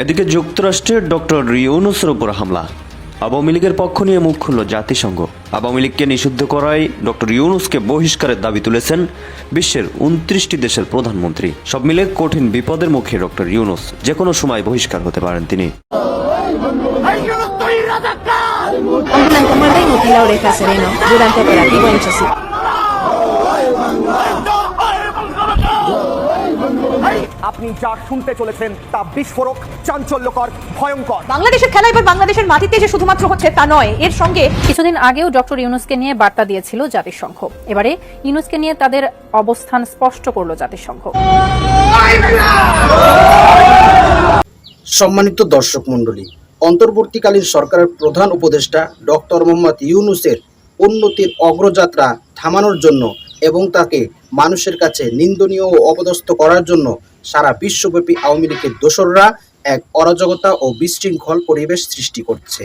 এদিকে যুক্তরাষ্ট্রের ডক্টর ইউনূসের উপর হামলা, আওয়ামী লীগের পক্ষ নিয়ে মুখ খুলল জাতিসংঘ। আওয়ামী লীগকে নিষিদ্ধ করায় ডক্টর ইউনূসকে বহিষ্কারের দাবি তুলেছেন বিশ্বের ২৯টি দেশের প্রধানমন্ত্রী। সব মিলে কঠিন বিপদের মুখে ডক্টর ইউনূস, যে কোনো সময় বহিষ্কার হতে পারেন তিনি। Ambulantemente inutile Oreja Sereno durante operativo en Chosic. আপনি যা শুনতে চলেছেন তা বিস্ফোরক, চাঞ্চল্যকর, ভয়ঙ্কর। বাংলাদেশের খেলা এবার বাংলাদেশের মাটিতে যে শুধুমাত্র হচ্ছে তা নয়, এর সঙ্গে কিছুদিন আগেও ডক্টর ইউনূসকে নিয়ে বার্তা দিয়েছিল জাতিসংঘ। এবারে ইউনূসকে নিয়ে তাদের অবস্থান স্পষ্ট করল জাতিসংঘ। সম্মানিত দর্শক মণ্ডলী, অন্তর্বর্তীকালীন সরকারের প্রধান উপদেষ্টা ডক্টর মোহাম্মদ ইউনূসের উন্নতির অগ্রযাত্রা থামানোর জন্য এবং তাকে মানুষের কাছে নিন্দনীয় ও অপদস্থ করার জন্য সারা বিশ্বব্যাপী আওয়ামী লীগের দোসররা এক অরাজকতা ও বিশৃঙ্খল পরিবেশ সৃষ্টি করছে।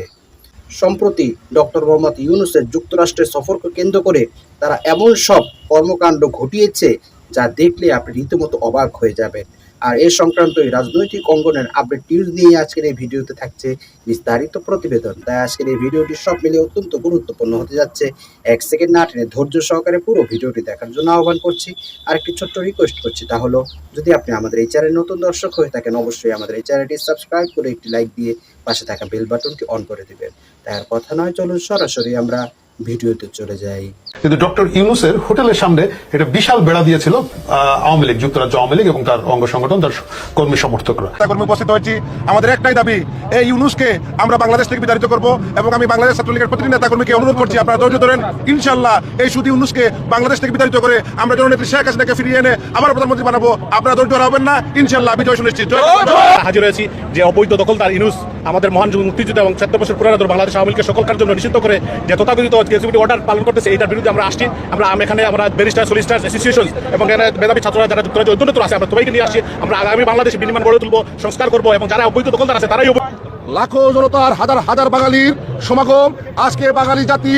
সম্প্রতি ডক্টর মোহাম্মদ ইউনূসের যুক্তরাষ্ট্রের সফরকে কেন্দ্র করে তারা এমন সব কর্মকাণ্ড ঘটিয়েছে যা দেখলে আপনি রীতিমতো অবাক হয়ে যাবেন। আর এ সংক্রান্ত রাজনৈতিক অঙ্গনের আপডেট নিউজ নিয়ে আজকের এই ভিডিওতে থাকছে বিস্তারিত প্রতিবেদন। তাই আজকের এই ভিডিওটি সব মিলিয়ে অত্যন্ত গুরুত্বপূর্ণ হতে যাচ্ছে। এক সেকেন্ড না টেনে ধৈর্য সহকারে পুরো ভিডিওটি দেখার জন্য আহ্বান করছি। আর একটি ছোট্ট রিকোয়েস্ট করছি, তা হলো যদি আপনি আমাদের এই চ্যানেল নতুন দর্শক হয়ে থাকেন, অবশ্যই আমাদের এই চ্যানেলটি সাবস্ক্রাইব করে একটি লাইক দিয়ে পাশে থাকা বেল বাটনটি অন করে দিবেন। তাই আর কথা নয়, চলুন সরাসরি আমরা ভিডিওতে চলে যাই। কিন্তু ডক্টর ইউনূসের হোটেলের সামনে এটা বিশাল বেড়া দিয়েছিল আওয়ামী লীগ, যুক্তরাজ্য আওয়ামী লীগ এবং তার অঙ্গ সংগঠন, তার কর্মী সমর্থকরা। কর্মী উপস্থিত হয়েছি। আমাদের একটাই দাবি, এই ইউনূসকে আমরা বাংলাদেশ থেকে বিতাড়িত করব এবং আমি বাংলাদেশ ছাত্রলীগের প্রতিটি নেতা কর্মীকে অনুরোধ করছি, আপনারা ধৈর্য ধরেন। ইনশাআল্লাহ এই শুধু ইউনূসকে বাংলাদেশ থেকে বিতাড়িত করে আমরা জননেত্রী শেখ হাসিনাকে ফিরিয়ে এনে আবার প্রধানমন্ত্রী বানাবো। আপনারা ধৈর্য হারাবেন না, ইনশাআল্লাহ বিজয় সুনিশ্চিত। হাজির হয়েছি যে অবৈধ দখলদার ইউনূস আমাদের মহান মুক্তিযুদ্ধ এবং ৭০ বছর পুরানো বাংলাদেশ আওয়ামী লীগের সকল কার্যক্রম নিষিদ্ধ করে যে তথাকথিত এক্সিকিউটিভ অর্ডার পালন করতেছে, এটার বিরুদ্ধে আমরা আসছি। এখানে আমরা ব্যারিস্টার, সলিসিটার অ্যাসোসিয়েশন এবং মেধাবী ছাত্ররা যারা যুক্তরাজ্যে অধ্যুষিত আছে, আমরা সবাইকে নিয়ে আসছি। আমরা আগামী বাংলাদেশ বিনির্মাণ গড়ে তুলবো, সংস্কার করবো এবং যারা অবৈধ দখলদার আছে তারাই লাখো জনতার হাজার হাজার বাঙালির সমাগম। আজকে বাঙালি জাতি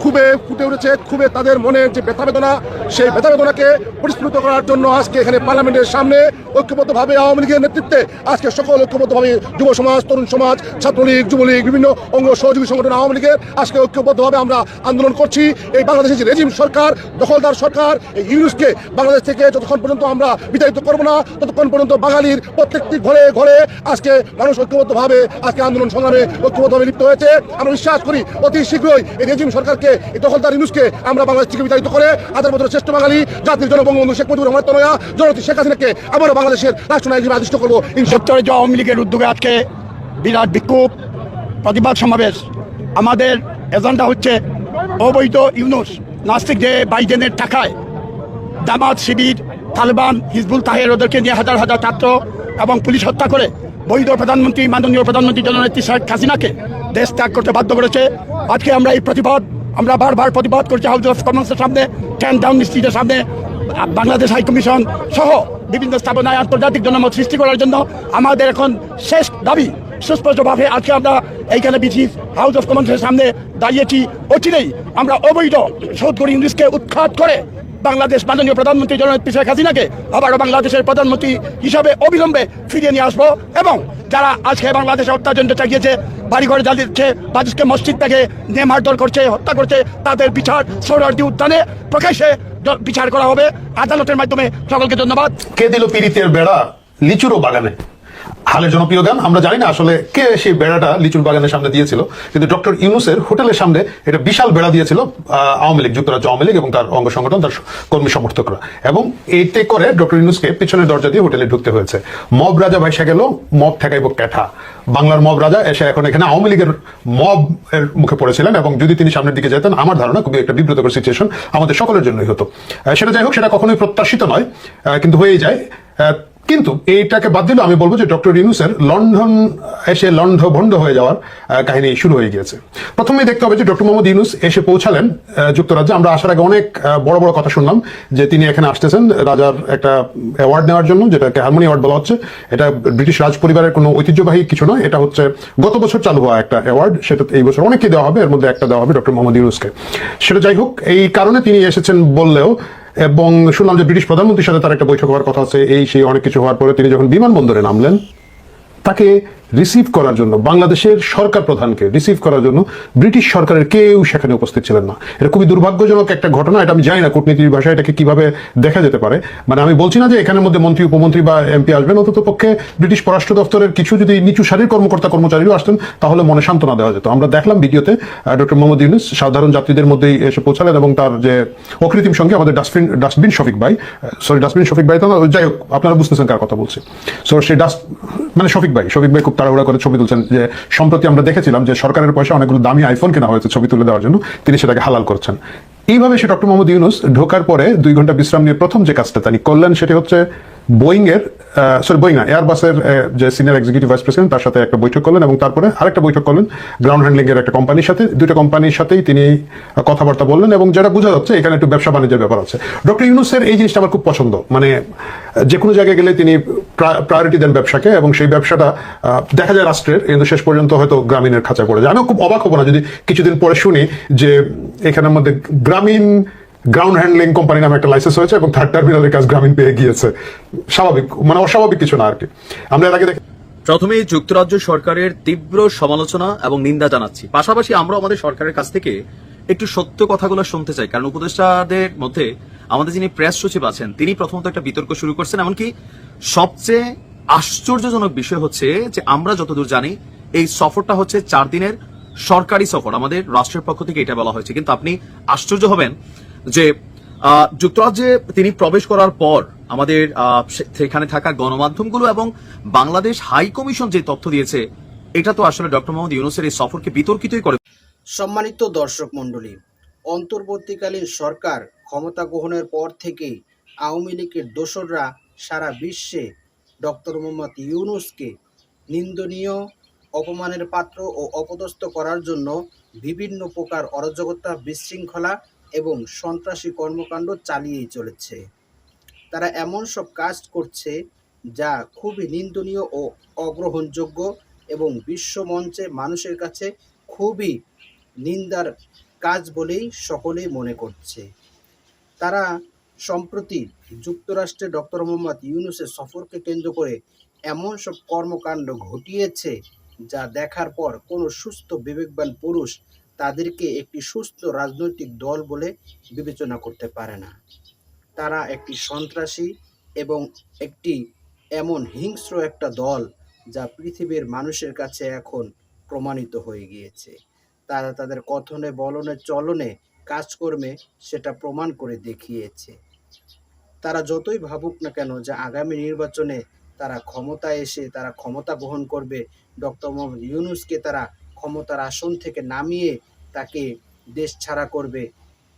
খুবই ফুটে উঠেছে, খুবই তাদের মনের যে ব্যথা বেদনা, সেই ব্যথা বেদনাকে পরিস্ফুট করার জন্য আজকে এখানে পার্লামেন্টের সামনে ঐক্যবদ্ধভাবে আওয়ামী লীগের নেতৃত্বে আজকে সকল ঐক্যবদ্ধভাবে যুব সমাজ, তরুণ সমাজ, ছাত্রলীগ, যুবলীগ, বিভিন্ন অঙ্গ সহযোগী সংগঠন আওয়ামী লীগের আজকে ঐক্যবদ্ধভাবে আমরা আন্দোলন করছি। এই বাংলাদেশের যে রেজিম সরকার, দখলদার সরকার, এই ইউনূসকে বাংলাদেশ থেকে যতক্ষণ পর্যন্ত আমরা বিতাড়িত করবো না, ততক্ষণ পর্যন্ত বাঙালির প্রত্যেকটি ঘরে ঘরে আজকে মানুষ ঐক্যবদ্ধভাবে আজকে আন্দোলন সংগ্রামে ঐক্যবদ্ধভাবে লিপ্ত হয়েছে। আমরা বিশ্বাস করি অতি শীঘ্রই এই রেজিম সরকারকে, এই দখলদার ইউনূসকে আমরা বাংলাদেশ থেকে বিতাড়িত করে হাজার বছরের শ্রেষ্ঠ বাঙালি জাতির জনবঙ্গবন্ধু শেখ মুজিবুর রহমান তনয়া জননেত্রী শেখ হাসিনাকে আবারও বাংলাদেশের রাষ্ট্রনায়ক হিসেবে আদিষ্ট করবো। যুক্তরাজ্য আওয়ামী লীগের উদ্যোগে আজকে বিরাট বিক্ষোভ, প্রতিবাদ সমাবেশ। আমাদের এজেন্ডা হচ্ছে অবৈধ ইউনূস, নাস্তিক যে বাইডেনের টাকায় জামাত, শিবির, তালেবান, হিজবুল তাহের ওদেরকে নিয়ে হাজার হাজার ছাত্র এবং পুলিশ হত্যা করে বৈধ প্রধানমন্ত্রী, মাননীয় প্রধানমন্ত্রী জননেত্রী শেখ হাসিনাকে দেশ ত্যাগ করতে বাধ্য করেছে। আজকে আমরা এই প্রতিবাদ আমরা বারবার প্রতিবাদ করছি হাউস অফ কমন্সের সামনে, 10 ডাউনিং স্ট্রিটের সামনে, বাংলাদেশ হাইকমিশন সহ বিভিন্ন স্থাপনায় আন্তর্জাতিক জনমত সৃষ্টি করার জন্য। আমাদের এখন শেষ দাবি সুস্পষ্টভাবে আজকে আমরা এইখানে বিসিস হাউস অফ কমন্সের সামনে দাঁড়িয়েছি। অচিরেই আমরা অবৈধ সৌদগরি ইউনূসকে উৎখাত করে বাংলাদেশ মাননীয় প্রধানমন্ত্রী জননেত্রী শেখ হাসিনাকে আবারও বাংলাদেশের প্রধানমন্ত্রী হিসাবে অবিলম্বে ফিরিয়ে নিয়ে আসবো। এবং যারা আজকে বাংলাদেশে অত্যাচার চালিয়েছে, বাড়িঘর জ্বালিয়েছে, বাজুসকে মসজিদ থেকে নিয়ে মারধর করছে, হত্যা করছে, তাদের বিচার সোহরাওয়ার্দী উদ্যানে প্রকাশ্যে বিচার করা হবে আদালতের মাধ্যমে। সকলকে ধন্যবাদ। কে দিল পিরিতের বেড়া লিচুরও বাগানে, হালের জনপ্রিয় গান। আমরা জানি না আসলে কে সেই বেড়াটা লিচুর বাগানের সামনে দিয়েছিল, কিন্তু ডক্টর ইউনূসের হোটেলের সামনে এটা বিশাল বেড়া দিয়েছিল আওয়ামী লীগ, যুক্তরাজ্য আওয়ামী লীগ এবং তার অঙ্গ সংগঠন, তার কর্মী সমর্থকরা। এবং এতে করে ডক্টর ইউনূসকে পিছনের দরজা দিয়ে হোটেলে ঢুকতে হয়েছে। মব রাজা ভাইসা গেল, মব ঠেকাইব ক্যাঠা। বাংলার মব রাজা এসে এখন এখানে আওয়ামী লীগের মব এর মুখে পড়েছিলেন এবং যদি তিনি সামনের দিকে যেতেন, আমার ধারণা খুবই একটা বিব্রতকর সিচুয়েশন আমাদের সকলের জন্যই হতো। সেটা যাই হোক, সেটা কখনোই প্রত্যাশিত নয়, কিন্তু হয়েই যায়। কিন্তু এইটাকে বাদ দিলেও আমি বলবো যে ডক্টর ইউনূসের লন্ডন এসে লন্ড ভন্ড হয়ে যাওয়ার কাহিনী শুরু হয়ে গিয়েছে। প্রথমেই দেখতে হবে যে ডক্টর মোহাম্মদ ইউনূস এসে পৌঁছালেন যুক্তরাজ্যে। আমরা আসার আগে অনেক বড় বড় কথা শুনলাম যে তিনি এখানে আসতেছেন রাজার একটা অ্যাওয়ার্ড নেওয়ার জন্য, যেটাকে হারমোনি অ্যাওয়ার্ড বলা হচ্ছে। এটা ব্রিটিশ রাজ পরিবারের কোনো ঐতিহ্যবাহী কিছু নয়, এটা হচ্ছে গত বছর চালু হওয়া একটা অ্যাওয়ার্ড। সেটা এই বছর অনেককে দেওয়া হবে, এর মধ্যে একটা দেওয়া হবে ডক্টর মোহাম্মদ ইউনূসকে। সেটা যাই হোক, এই কারণে তিনি এসেছেন বললেও, এবং শুনলাম যে ব্রিটিশ প্রধানমন্ত্রীর সাথে তার একটা বৈঠক হওয়ার কথা আছে, এই সেই অনেক কিছু হওয়ার পরে তিনি যখন বিমানবন্দরে নামলেন, তাকে রিসিভ করার জন্য, বাংলাদেশের সরকার প্রধানকে রিসিভ করার জন্য ব্রিটিশ সরকারের কেউ সেখানে উপস্থিত ছিলেন না। এটা খুবই দুর্ভাগ্যজনক একটা ঘটনা। এটা আমি জানি না কূটনীতির ভাষায় এটাকে কিভাবে দেখা যেতে পারে। মানে আমি বলছি না যে এখানের মধ্যে মন্ত্রী, উপমন্ত্রী বা এমপি আসবেন, অন্তত পক্ষে ব্রিটিশ পররাষ্ট্র দপ্তরের কিছু যদি নিচু সারির কর্মচারীও আসতেন তাহলে মনে সান্ত্বনা দেওয়া যেত। আমরা দেখলাম ভিডিওতে ডক্টর মোহাম্মদ ইউনূস সাধারণ যাত্রীদের মধ্যেই এসে পৌঁছালেন এবং তার যে অকৃত্রিম সঙ্গে আমাদের ডাস্টবিন শফিক ভাই তো না, যাই হোক আপনারা বুঝতেছেন কার কথা বলছি। সো সেই শফিক ভাই খুব তাড়াহুড়া করে ছবি তুলছেন। যে সম্প্রতি আমরা দেখেছিলাম যে সরকারের পয়সা অনেকগুলো দামি আইফোন কেনা হয়েছে ছবি তুলে দেওয়ার জন্য, তিনি সেটাকে হালাল করছেন। এইভাবে সে ডক্টর মোহাম্মদ ইউনূস ঢোকার পরে 2 ঘন্টা বিশ্রাম নিয়ে প্রথম যে কাজটা তিনি করলেন সেটি হচ্ছে এয়ারবাসের যে সিনিয়র এক্সিকিউটিভ ভাইস প্রেসিডেন্ট তার সাথে একটা বৈঠক করলেন এবং তারপরে আরেকটা বৈঠক করলেন গ্রাউন্ড হ্যান্ডলিং এর একটা কোম্পানির সাথে। 2টা কোম্পানির সাথেই তিনি কথাবার্তা বললেন এবং যেটা বোঝা যাচ্ছে এখানে একটু ব্যবসা বাণিজ্যের ব্যাপার আছে। ডক্টর ইউনূসের এই জিনিসটা আমার খুব পছন্দ। মানে যে কোনো জায়গায় গেলে তিনি প্রায়োরিটি দেন ব্যবসাকে, এবং সেই ব্যবসাটা দেখা যায় রাষ্ট্রের, কিন্তু শেষ পর্যন্ত হয়তো গ্রামীণের খাঁচায় পড়ে যায়। আমি খুব অবাক হবো না যদি কিছুদিন পরে শুনি যে এখানের মধ্যে গ্রাউন্ড হ্যান্ডলিং কোম্পানি নামে একটা লাইসেন্স হয়েছে এবং 3rd টার্মিনালের কাজ গ্রামীণ পেয়ে গিয়েছে। স্বাভাবিক, মানে অস্বাভাবিক কিছু না আর কি। আমরা এর আগে প্রথমেই যুক্তরাজ্য সরকারের তীব্র সমালোচনা এবং নিন্দা জানাচ্ছি। পাশাপাশি আমরা আমাদের সরকারের কাছ থেকে একটু সত্য কথাগুলো শুনতে চাই, কারণ উপদেষ্টাদের মধ্যে আমাদের যিনি প্রেস সচিব আছেন তিনি প্রথমত একটা বিতর্ক শুরু করছেন। এমনকি সবচেয়ে আশ্চর্যজনক বিষয় হচ্ছে যে আমরা যতদূর জানি এই সফরটা হচ্ছে 4 দিনের সরকারি সফর, আমাদের রাষ্ট্রের পক্ষ থেকে এটা বলা হয়েছে। কিন্তু আপনি আশ্চর্য হবেন যে যুক্তরাজ্যে তিনি প্রবেশ করার পর আমাদের সেখানে থাকা গণমাধ্যমগুলো এবং বাংলাদেশ হাই কমিশন যে তথ্য দিয়েছে এটা তো আসলে ডক্টর মোহাম্মদ ইউনূসের এই সফরকে বিতর্কিতই করে। সম্মানিত দর্শক মণ্ডলী, অন্তর্বর্তীকালীন সরকার ক্ষমতা গ্রহণের পর থেকেই আওয়ামী লীগের দোসররা সারা বিশ্বে ডক্টর মোহাম্মদ ইউনূসকে নিন্দনীয়, অপমানের পাত্র ও অপদস্থ করার জন্য বিভিন্ন প্রকার অরাজকতা, বিশৃঙ্খলা এবং সন্ত্রাসী কর্মকাণ্ড চালিয়েই চলেছে। তারা এমন সব কাজ করছে যা খুবই নিন্দনীয় ও অগ্রহণযোগ্য এবং বিশ্বমঞ্চে মানুষের কাছে খুবই নিন্দার কাজ বলেই সকলেই মনে করছে। তারা সম্প্রতি যুক্তরাষ্ট্রে ডক্টর মোহাম্মদ ইউনূসের সফরকে কেন্দ্র করে এমন সব কর্মকাণ্ড ঘটিয়েছে যা দেখার পর কোনো সুস্থ বিবেকবান পুরুষ তাদেরকে একটি সুস্থ রাজনৈতিক দল বলে বিবেচনা করতে পারে না। তারা একটি সন্ত্রাসী এবং একটি এমন হিংস্র একটা দল যা পৃথিবীর মানুষের কাছে এখন প্রমাণিত হয়ে গিয়েছে। তারা তাদের কথনে, বলনে, চলনে, কাজকর্মে সেটা প্রমাণ করে দেখিয়েছে। তারা যতই ভাবুক না কেন যে আগামী নির্বাচনে তারা ক্ষমতায় এসে তারা ক্ষমতা গ্রহণ করবে, ডক্টর মোহাম্মদ ইউনূসকে তারা ক্ষমতার আসন থেকে নামিয়ে তাকে দেশ ছাড়া করবে,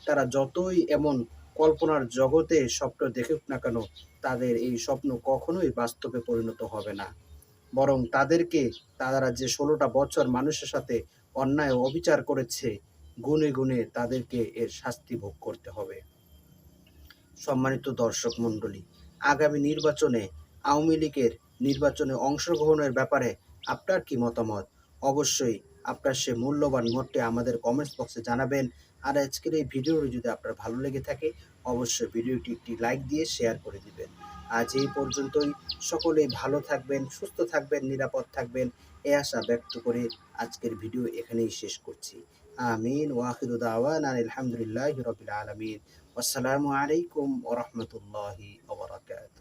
তারা যতই এমন কল্পনার জগতে স্বপ্ন দেখুক না কেন, তাদের এই স্বপ্ন কখনোই বাস্তবে পরিণত হবে না। বরং তাদেরকে তারা যে 16টা বছর মানুষের সাথে অন্যায় ও অবিচার করেছে, গুণে গুণে তাদেরকে এর শাস্তি ভোগ করতে হবে। সম্মানিত দর্শক মণ্ডলী, আগামী নির্বাচনে আওয়ামী লীগের নির্বাচনে অংশগ্রহণের ব্যাপারে আপনার কি মতামত? অবশ্যই আপনার সে মূল্যবান মতটি আমাদের কমেন্টস বক্সে জানাবেন। আর আজকের এই ভিডিওটি যদি আপনার ভালো লেগে থাকে অবশ্যই ভিডিওটি একটি লাইক দিয়ে শেয়ার করে দিবেন। আজ এই পর্যন্তই। সকলেই ভালো থাকবেন, সুস্থ থাকবেন, নিরাপদ থাকবেন এই আশা ব্যক্ত করে আজকের ভিডিও এখানেই শেষ করছি। আমিন ওয়া আখিরু দাওয়ানা আলহামদুলিল্লাহি রাব্বিল আলামিন। আসসালামু আলাইকুম ওয়া রাহমাতুল্লাহি ওয়া বারাকাতুহু।